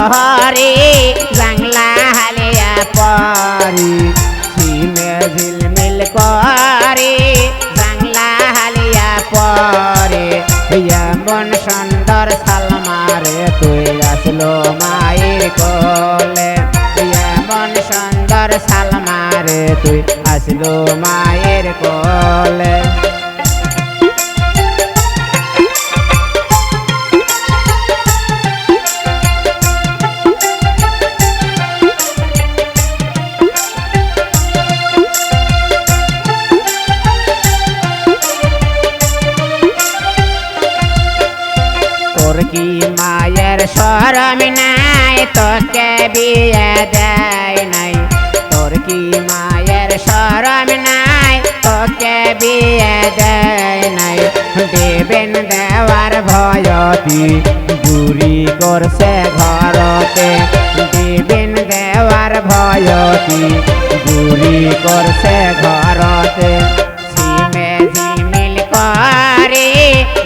করে জাংলা হালিয়া পরি সিমে ঝিলমিল করে জাংলা হালিয়া পরে এমন সুন্দর সালমারে তুই আসলো মায়ের কোলে এমন সুন্দর সালমারে তুই আসলো মায়ের কোলে তোর কি মায়ের শরম নাই তোকে বিয়ে দেয় নাই তোর কি মায়ের শরম নাই তোকে বিয়ে দেয় নাই দেবেন দেওয়ার ভয়তি চুরি করছে ঘরতে দেবেন দেওয়ার ভয়তি চুরি করছে ঘরতে সিমে ঝিলমিল করে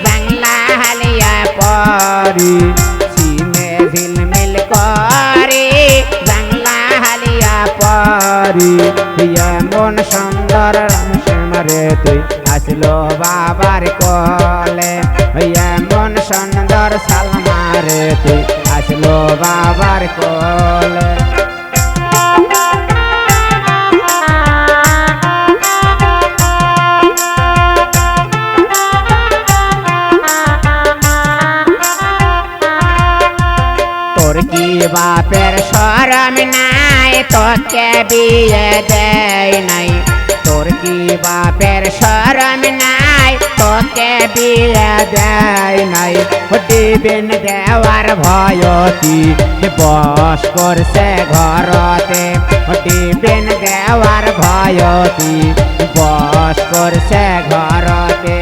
বাংলা হালিয়া পরি সিমে ঝিলমিল করে বাংলা হালিয়া পরি এমন সুন্দর রামশ্যামরে তুই আসলো বাবার কোলে এমন সুন্দর সালমারে তুই আসলো বাবার কোলে তোর কি বাপের শরম নাই তোকে বিয়ে দেয় নাই তোর কি বাপের শরম নাই তোকে বিয়ে দেয় নাই দেবেন দেওয়ার ভয়তি বস করছে ঘরতে দেবেন দেওয়ার ভয়তি বস করছে ঘরতে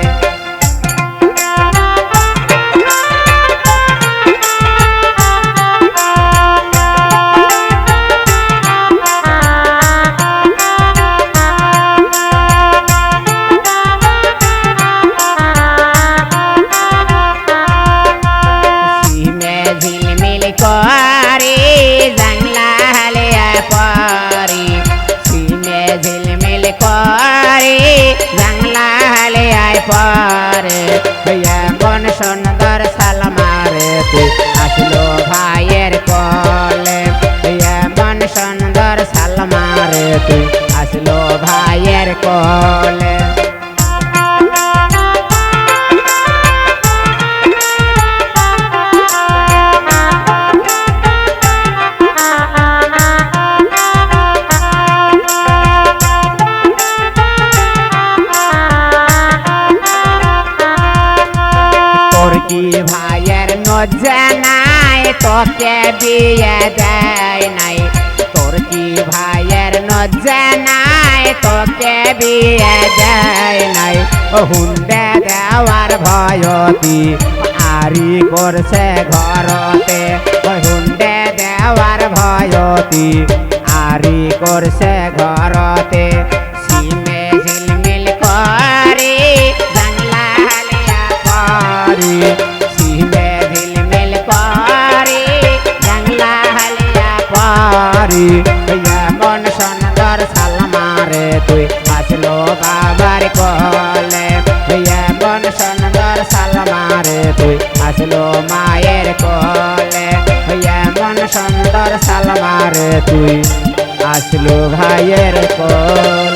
করে জাংলা হালিয়া পরি সিমে ঝিলমিল করে জাংলা হালিয়া পরে এমন সুন্দর সালমারে তুই আসলো ভাইয়ের কোলে এমন সুন্দর সালমারে তুই আসলো ভাইয়ের কোলে কি ভাইয়ের নজ্জা নাই তোকে বিয়ে দেয় নাই তোর কি ভাইয়ের নজ্জা নাই তোকে বিয়ে দেয় নাই হুন্ডে দেওয়ার ভয়তি আরি করছে ঘরতে হুন্ডে দেওয়ার ভয়তি আরি করছে ঘরতে সিমে ঝিলমিল করে জাংলা হালিয়া পরি সিমে ঝিলমিল করে জাংলা হালিয়া পরি এমন সুন্দর সালমারে তুই আসলো বাবার কোলে এমন সুন্দর সালমারে তুই আসলো মায়ের কোলে এমন সুন্দর সালমারে তুই আসলো ভাইয়ের কোলে।